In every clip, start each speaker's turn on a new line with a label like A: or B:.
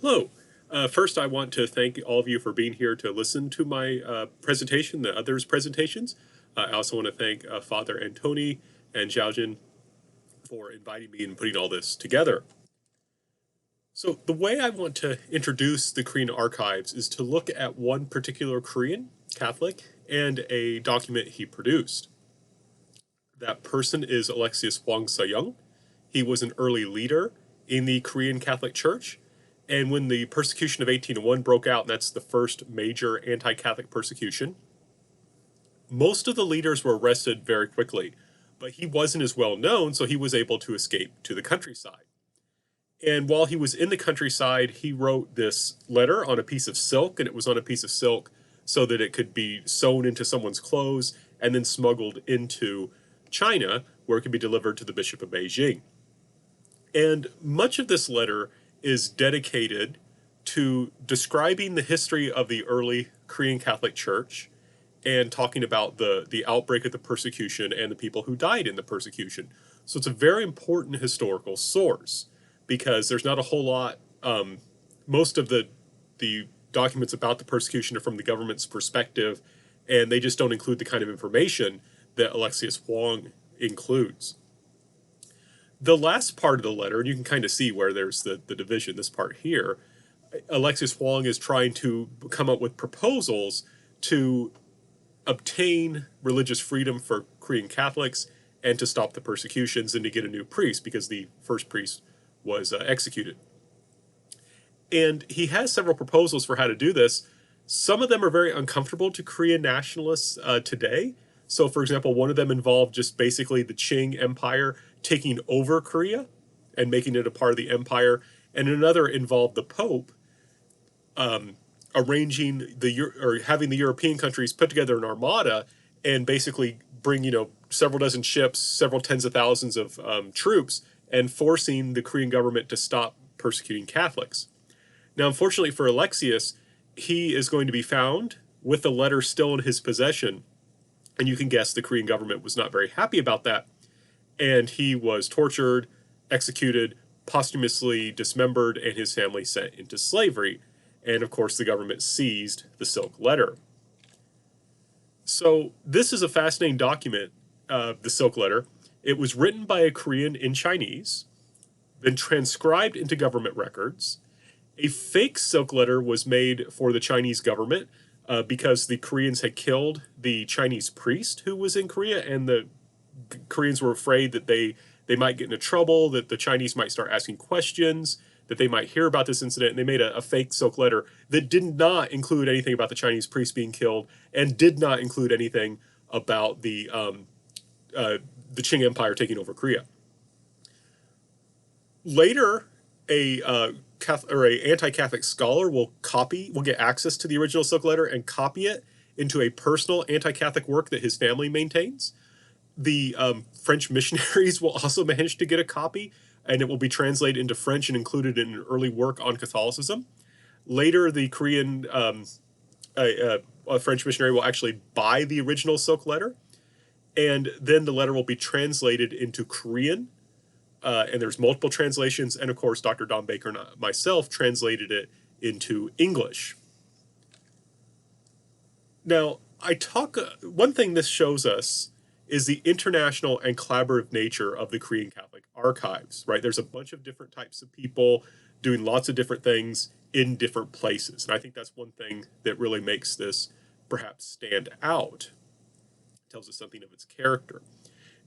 A: Hello. First, I want to thank all of you for being here to listen to my presentation, the others' presentations. I also want to thank Father Antoni and Xiaojin for inviting me and putting all this together. So the way I want to introduce the Korean archives is to look at one particular Korean Catholic and a document he produced. That person is Alexius Hwang Sayung. He was an early leader in the Korean Catholic Church. And when the persecution of 1801 broke out, and that's the first major anti-Catholic persecution, most of the leaders were arrested very quickly. But he wasn't as well known, so he was able to escape to the countryside. And while he was in the countryside, he wrote this letter on a piece of silk, and it was on a piece of silk so that it could be sewn into someone's clothes and then smuggled into China, where it could be delivered to the Bishop of Beijing. And much of this letter is dedicated to describing the history of the early Korean Catholic Church and talking about the outbreak of the persecution and the people who died in the persecution. So it's a very important historical source because there's not a whole lot. Most of the documents about the persecution are from the government's perspective, and they just don't include the kind of information that Alexius Hwang includes. The last part of the letter, and you can kind of see where there's the division, this part here, Alexius Hwang is trying to come up with proposals to obtain religious freedom for Korean Catholics and to stop the persecutions and to get a new priest because the first priest was executed. And he has several proposals for how to do this. Some of them are very uncomfortable to Korean nationalists today. So, for example, one of them involved just basically the Qing Empire taking over Korea and making it a part of the empire. And another involved the Pope arranging having the European countries put together an armada and basically bring, several dozen ships, several tens of thousands of troops, and forcing the Korean government to stop persecuting Catholics. Now, unfortunately for Alexius, he is going to be found with the letter still in his possession. And you can guess the Korean government was not very happy about that. And he was tortured, executed, posthumously dismembered, and his family sent into slavery. And of course, the government seized the Silk Letter. So this is a fascinating document, the Silk Letter. It was written by a Korean in Chinese, then transcribed into government records. A fake Silk Letter was made for the Chinese government because the Koreans had killed the Chinese priest who was in Korea, and the Koreans were afraid that they might get into trouble, that the Chinese might start asking questions, that they might hear about this incident, and they made a fake Silk Letter that did not include anything about the Chinese priest being killed and did not include anything about the Qing Empire taking over Korea. Later, a anti-Catholic scholar will get access to the original Silk Letter and copy it into a personal anti-Catholic work that his family maintains. The French missionaries will also manage to get a copy, and it will be translated into French and included in an early work on Catholicism. Later, the Korean a French missionary will actually buy the original Silk Letter, and then the letter will be translated into Korean. And there's multiple translations, and of course, Dr. Don Baker and myself translated it into English. Now, one thing this shows us is the international and collaborative nature of the Korean Catholic archives, right? There's a bunch of different types of people doing lots of different things in different places. And I think that's one thing that really makes this perhaps stand out. It tells us something of its character.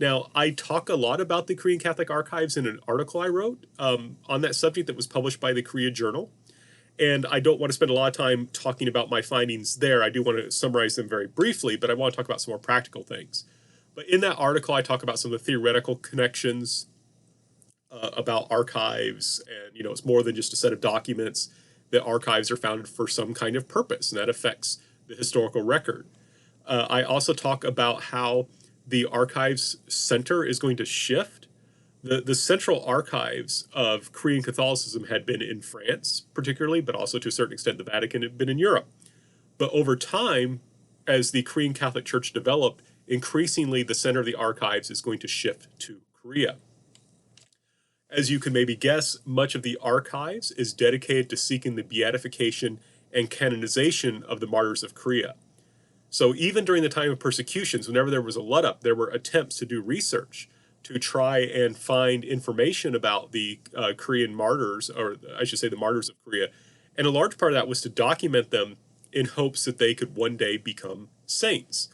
A: Now, I talk a lot about the Korean Catholic archives in an article I wrote on that subject that was published by the Korea Journal. And I don't want to spend a lot of time talking about my findings there. I do want to summarize them very briefly, but I want to talk about some more practical things. But in that article, I talk about some of the theoretical connections about archives. And, it's more than just a set of documents. That archives are founded for some kind of purpose, and that affects the historical record. I also talk about how the archives center is going to shift. The central archives of Korean Catholicism had been in France, particularly, but also to a certain extent the Vatican had been in Europe. But over time, as the Korean Catholic Church developed, increasingly the center of the archives is going to shift to Korea. As you can maybe guess, much of the archives is dedicated to seeking the beatification and canonization of the martyrs of Korea. So even during the time of persecutions, whenever there was a let up, there were attempts to do research to try and find information about the Korean martyrs, or I should say the martyrs of Korea. And a large part of that was to document them in hopes that they could one day become saints.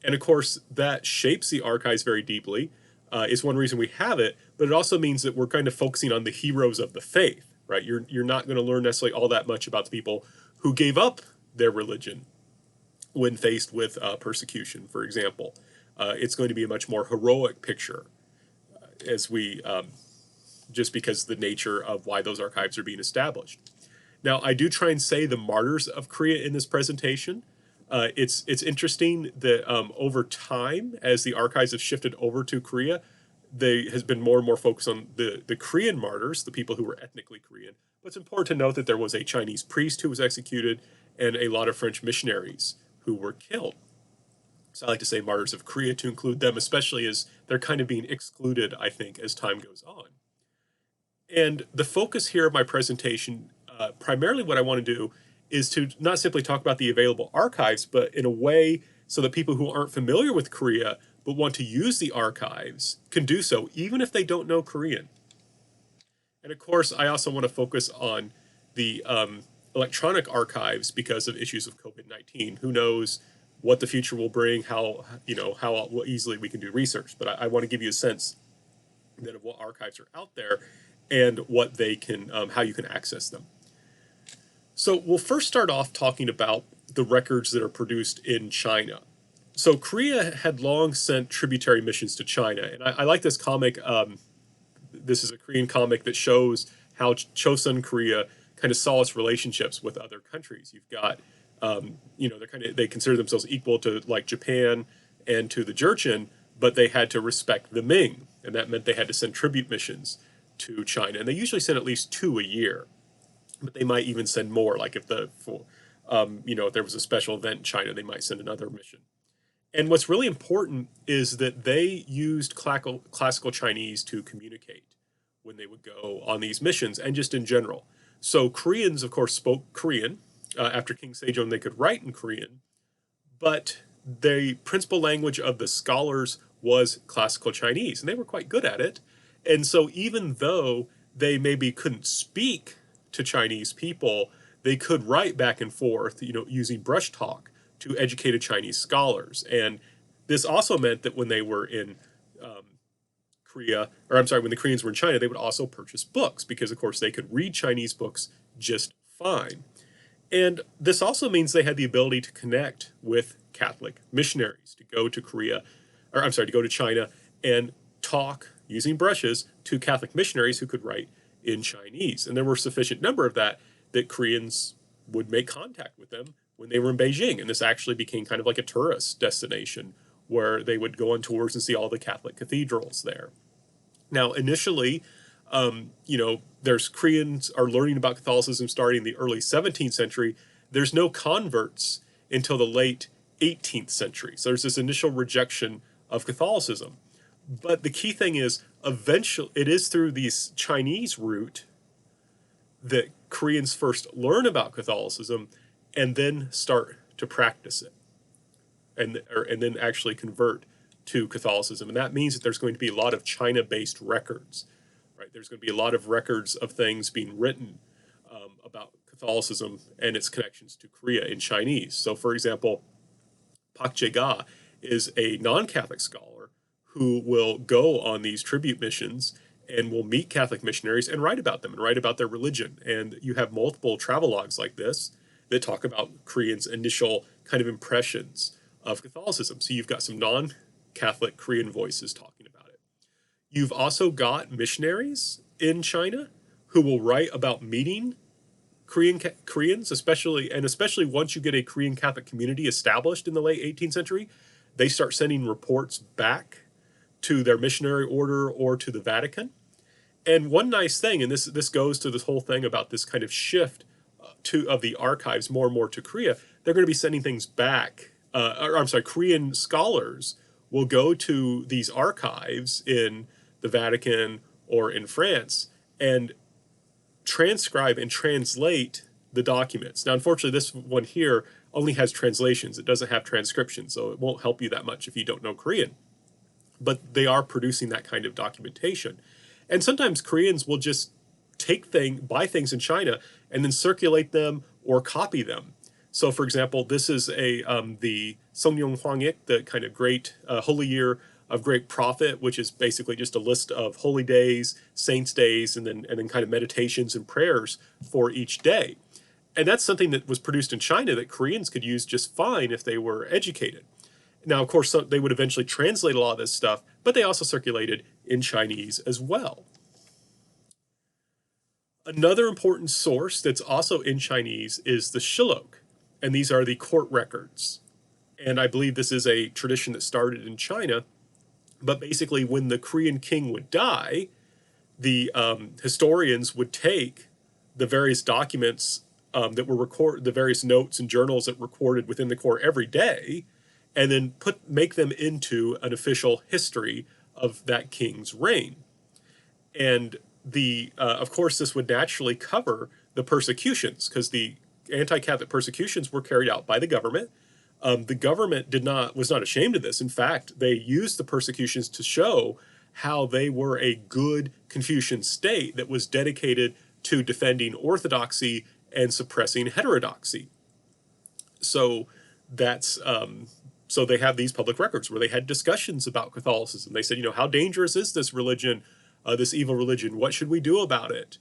A: And of course, that shapes the archives very deeply. Is one reason we have it, but it also means that we're kind of focusing on the heroes of the faith, right? You're not going to learn necessarily all that much about the people who gave up their religion when faced with persecution, for example. It's going to be a much more heroic picture as we just because of the nature of why those archives are being established. Now, I do try and say the martyrs of Korea in this presentation. It's interesting that over time, as the archives have shifted over to Korea, there has been more and more focus on the Korean martyrs, the people who were ethnically Korean. But it's important to note that there was a Chinese priest who was executed and a lot of French missionaries who were killed. So I like to say martyrs of Korea to include them, especially as they're kind of being excluded, I think, as time goes on. And the focus here of my presentation, primarily what I want to do is to not simply talk about the available archives, but in a way so that people who aren't familiar with Korea but want to use the archives can do so, even if they don't know Korean. And of course, I also want to focus on the electronic archives because of issues of COVID-19. Who knows what the future will bring, how easily we can do research. But I want to give you a sense that of what archives are out there and what they can, how you can access them. So we'll first start off talking about the records that are produced in China. So Korea had long sent tributary missions to China, and I like this comic. This is a Korean comic that shows how Chosun Korea kind of saw its relationships with other countries. You've got, they consider themselves equal to like Japan and to the Jurchen, but they had to respect the Ming, and that meant they had to send tribute missions to China, and they usually send at least 2 a year, but they might even send more. Like if if there was a special event in China, they might send another mission. And what's really important is that they used classical Chinese to communicate when they would go on these missions, and just in general. So Koreans, of course, spoke Korean. After King Sejong, they could write in Korean, but the principal language of the scholars was classical Chinese, and they were quite good at it. And so even though they maybe couldn't speak to Chinese people, they could write back and forth, using brush talk to educated Chinese scholars. And this also meant that when they were in when the Koreans were in China, they would also purchase books because, of course, they could read Chinese books just fine. And this also means they had the ability to connect with Catholic missionaries, to go to to China and talk using brushes to Catholic missionaries who could write in Chinese. And there were a sufficient number of that Koreans would make contact with them when they were in Beijing. And this actually became kind of like a tourist destination where they would go on tours and see all the Catholic cathedrals there. Now, initially, there's Koreans are learning about Catholicism starting in the early 17th century. There's no converts until the late 18th century. So there's this initial rejection of Catholicism. But the key thing is, eventually, it is through this Chinese route that Koreans first learn about Catholicism and then start to practice it, and then actually convert to Catholicism. And that means that there's going to be a lot of China-based records, right? There's going to be a lot of records of things being written about Catholicism and its connections to Korea in Chinese. So, for example, Pak Jae-ga is a non-Catholic scholar who will go on these tribute missions and will meet Catholic missionaries and write about them and write about their religion. And you have multiple travelogues like this that talk about Koreans' initial kind of impressions of Catholicism. So you've got some non-Catholic Korean voices talking about it. You've also got missionaries in China who will write about meeting Koreans, especially once you get a Korean Catholic community established in the late 18th century, they start sending reports back to their missionary order or to the Vatican. And one nice thing, and this goes to this whole thing about this kind of shift of the archives more and more to Korea, they're going to be sending things back. Korean scholars will go to these archives in the Vatican or in France and transcribe and translate the documents. Now, unfortunately, this one here only has translations. It doesn't have transcription, so it won't help you that much if you don't know Korean. But they are producing that kind of documentation. And sometimes Koreans will just buy things in China and then circulate them or copy them. So, for example, this is the Sunjong Hwangik, the kind of great holy year of great prophet, which is basically just a list of holy days, saints' days, and then kind of meditations and prayers for each day. And that's something that was produced in China that Koreans could use just fine if they were educated. Now, of course, they would eventually translate a lot of this stuff, but they also circulated in Chinese as well. Another important source that's also in Chinese is the Shilluk, and these are the court records. And I believe this is a tradition that started in China, but basically when the Korean king would die, the historians would take the various documents that were recorded, the various notes and journals that were recorded within the court every day, and then make them into an official history of that king's reign. And of course, this would naturally cover the persecutions, because the anti-Catholic persecutions were carried out by the government. The government was not ashamed of this. In fact, they used the persecutions to show how they were a good Confucian state that was dedicated to defending orthodoxy and suppressing heterodoxy. So so they have these public records where they had discussions about Catholicism. They said, how dangerous is this religion, this evil religion? What should we do about it?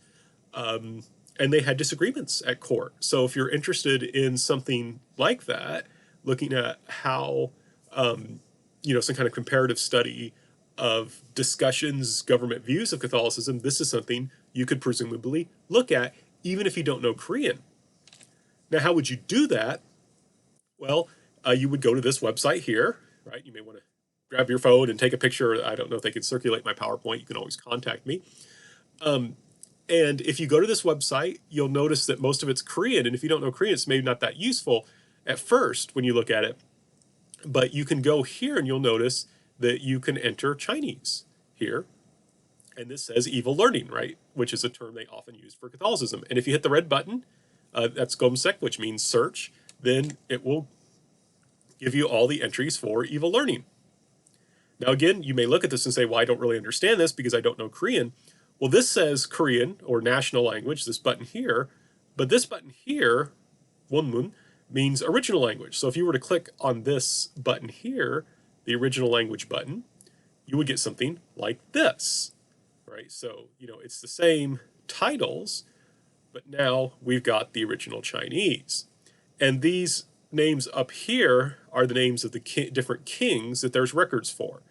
A: And they had disagreements at court. So if you're interested in something like that, looking at how, some kind of comparative study of discussions, government views of Catholicism, this is something you could presumably look at, even if you don't know Korean. Now, how would you do that? Well, you would go to this website here, right? You may want to grab your phone and take a picture. I don't know if they can circulate my PowerPoint. You can always contact me. And if you go to this website, you'll notice that most of it's Korean. And if you don't know Korean, it's maybe not that useful at first when you look at it. But you can go here and you'll notice that you can enter Chinese here. And this says evil learning, right? Which is a term they often use for Catholicism. And if you hit the red button, that's gomsek, which means search, then it will give you all the entries for evil learning. Now, again, you may look at this and say, well, I don't really understand this because I don't know Korean. Well, this says Korean or national language, this button here, but this button here, wonmun, means original language. So if you were to click on this button here, the original language button, you would get something like this, right? So, it's the same titles, but now we've got the original Chinese. And these names up here are the names of the different kings that there's records for.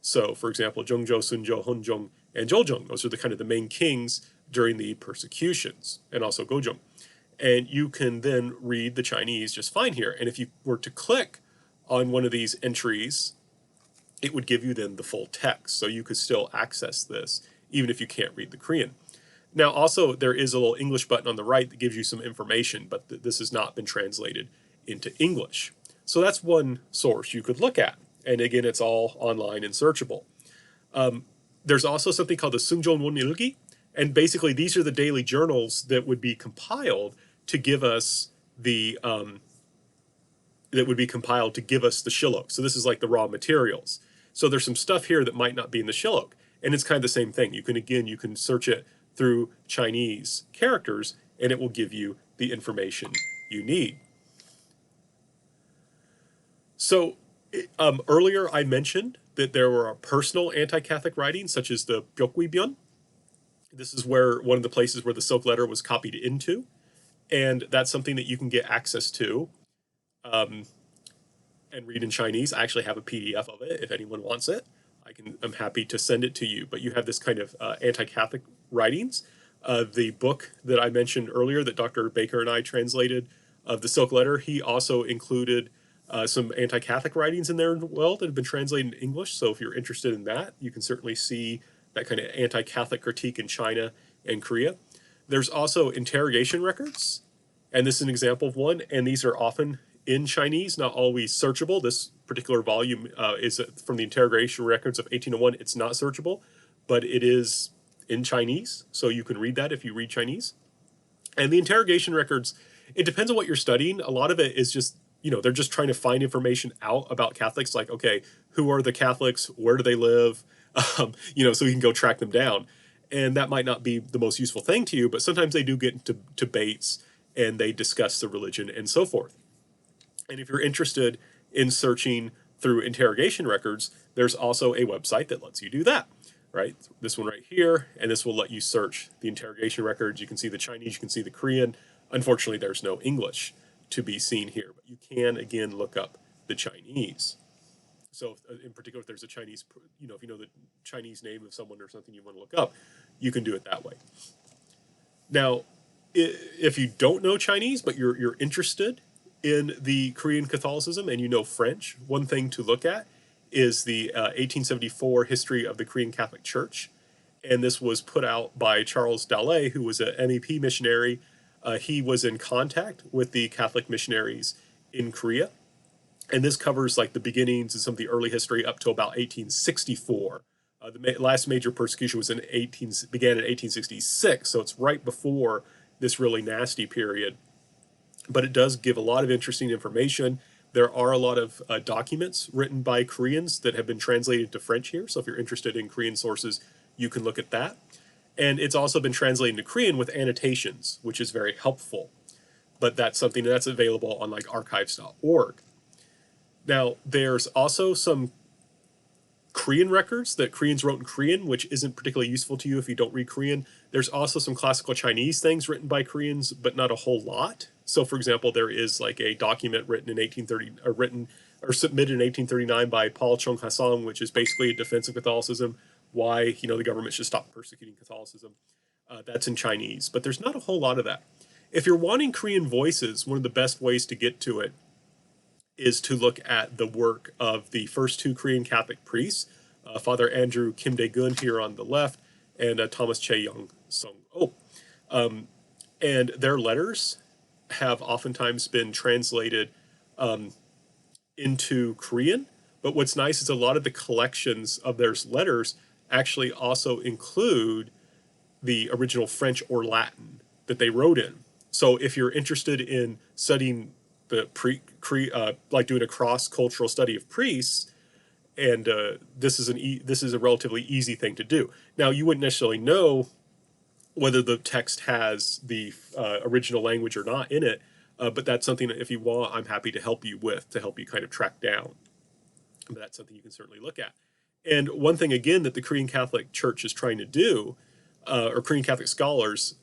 A: So, for example, Zhongzhou, Sunjong, Honjong, and Joljong. Those are the kind of the main kings during the persecutions, and also Gojong. And you can then read the Chinese just fine here. And if you were to click on one of these entries, it would give you then the full text. So you could still access this, even if you can't read the Korean. Now, also, there is a little English button on the right that gives you some information, but this has not been translated into English. So that's one source you could look at. And again, it's all online and searchable. There's also something called the Sunjong Wonilgi. And basically, these are the daily journals that would be compiled to give us the Shilluk. So this is like the raw materials. So there's some stuff here that might not be in the Shilluk. And it's kind of the same thing. You can search it through Chinese characters, and it will give you the information you need. So earlier I mentioned that there were personal anti-Catholic writings, such as the Byokguibyeon. This is one of the places where the Silk Letter was copied into, and that's something that you can get access to and read in Chinese. I actually have a PDF of it if anyone wants it. I'm happy to send it to you. But you have this kind of anti-Catholic writings. The book that I mentioned earlier that Dr. Baker and I translated of the Silk Letter, he also included some anti-Catholic writings in there as well that have been translated in English. So if you're interested in that, you can certainly see that kind of anti-Catholic critique in China and Korea. There's also interrogation records, and this is an example of one. And these are often in Chinese, not always searchable. This particular volume is from the Interrogation Records of 1801. It's not searchable, but it is in Chinese, so you can read that if you read Chinese. And the interrogation records, it depends on what you're studying. A lot of it is just, they're just trying to find information out about Catholics, like, okay, who are the Catholics? Where do they live? So you can go track them down. And that might not be the most useful thing to you, but sometimes they do get into debates and they discuss the religion and so forth. And if you're interested in searching through interrogation records, there's also a website that lets you do that, right? This one right here, and this will let you search the interrogation records. You can see the Chinese, you can see the Korean. Unfortunately, there's no English to be seen here, but you can, again, look up the Chinese. So in particular, if there's a Chinese, if you know the Chinese name of someone or something you want to look up, you can do it that way. Now, if you don't know Chinese, but you're interested in the Korean Catholicism and you know French, one thing to look at is the 1874 history of the Korean Catholic Church. And this was put out by Charles Dallet, who was an MEP missionary. He was in contact with the Catholic missionaries in Korea. And this covers like the beginnings and some of the early history up to about 1864. The last major persecution began in 1866, so it's right before this really nasty period. But it does give a lot of interesting information. There are a lot of documents written by Koreans that have been translated to French here. So if you're interested in Korean sources, you can look at that. And it's also been translated into Korean with annotations, which is very helpful. But that's something that's available on like archives.org. Now, there's also some Korean records that Koreans wrote in Korean, which isn't particularly useful to you if you don't read Korean. There's also some classical Chinese things written by Koreans, but not a whole lot. So, for example, there is like a document written in 1830, or submitted in 1839 by Paul Chung Hasang, which is basically a defense of Catholicism, why the government should stop persecuting Catholicism. That's in Chinese, but there's not a whole lot of that. If you're wanting Korean voices, one of the best ways to get to it is to look at the work of the first two Korean Catholic priests, Father Andrew Kim Dae-gun here on the left, and Thomas Chae-young Sung-oh. And their letters have oftentimes been translated into Korean, but what's nice is a lot of the collections of their letters actually also include the original French or Latin that they wrote in. So if you're interested in studying the like doing a cross-cultural study of priests, and this is a relatively easy thing to do. Now, you wouldn't necessarily know whether the text has the original language or not in it, but that's something that if you want, I'm happy to help you with, to help you kind of track down. But that's something you can certainly look at. And one thing, again, that the Korean Catholic Church is trying to do, or Korean Catholic scholars,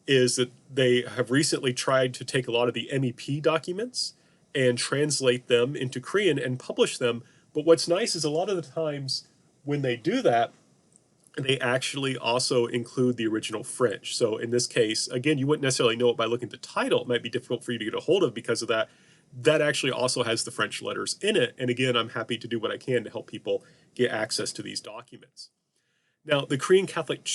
A: is that they have recently tried to take a lot of the MEP documents and translate them into Korean and publish them. But what's nice is a lot of the times when they do that, they actually also include the original French. So in this case, again, you wouldn't necessarily know it by looking at the title. It might be difficult for you to get a hold of because of that. That actually also has the French letters in it. And again, I'm happy to do what I can to help people get access to these documents. Now, the Korean Catholic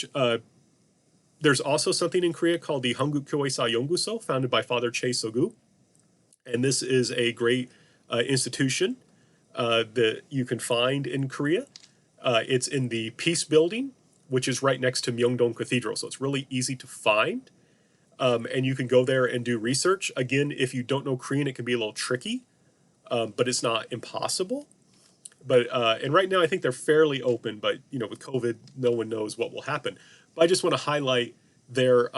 A: there's also something in Korea called the Hanguk Kyoesa Yongguso, founded by Father Chae Sogu. And this is a great institution that you can find in Korea. It's in the Peace Building, which is right next to Myeongdong Cathedral. So it's really easy to find. And you can go there and do research. Again, if you don't know Korean, it can be a little tricky, but it's not impossible. But and right now, I think they're fairly open. But with COVID, no one knows what will happen. But I just want to highlight their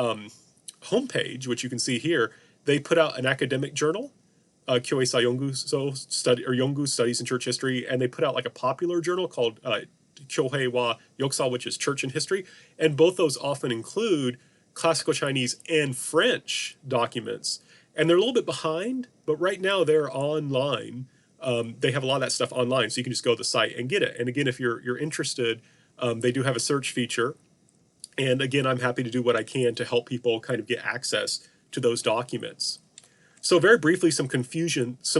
A: homepage, which you can see here. They put out an academic journal, Kyoesa Yongu Studies in Church History, and they put out like a popular journal called Kyohei wa Yoksa, which is Church and History. And both those often include classical Chinese and French documents. And they're a little bit behind, but right now they're online. They have a lot of that stuff online, so you can just go to the site and get it. And again, if you're interested, they do have a search feature. And again, I'm happy to do what I can to help people kind of get access to those documents. So very briefly, some conclusions.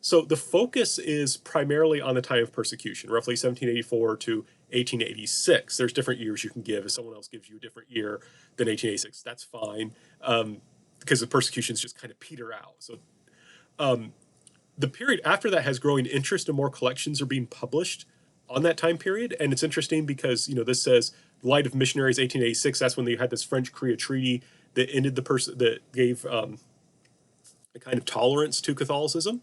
A: So the focus is primarily on the time of persecution, roughly 1784 to 1886. There's different years you can give. If someone else gives you a different year than 1886, that's fine, because the persecutions just kind of peter out. So the period after that has growing interest and more collections are being published on that time period. And it's interesting because, this says the Light of Missionaries, 1886. That's when they had this French Korea Treaty that ended that gave a kind of tolerance to Catholicism.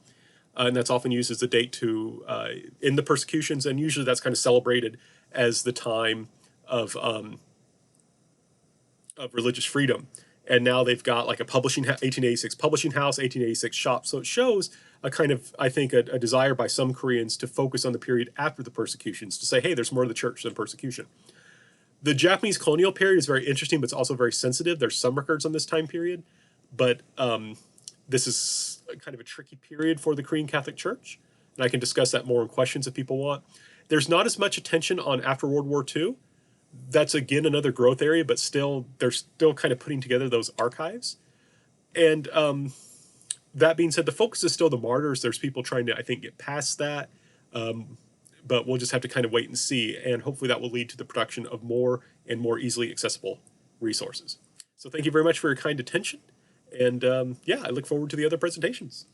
A: And that's often used as the date to end the persecutions. And usually that's kind of celebrated as the time of religious freedom. And now they've got like a 1886 publishing house, 1886 shop. So it shows a kind of, I think, a desire by some Koreans to focus on the period after the persecutions, to say, hey, there's more to the church than persecution. The Japanese colonial period is very interesting, but it's also very sensitive. There's some records on this time period, but this is kind of a tricky period for the Korean Catholic Church. And I can discuss that more in questions if people want. There's not as much attention on after World War II. That's, again, another growth area, but still, they're still kind of putting together those archives. And that being said, the focus is still the martyrs. There's people trying to, I think, get past that. But we'll just have to kind of wait and see. And hopefully that will lead to the production of more and more easily accessible resources. So thank you very much for your kind attention. And I look forward to the other presentations.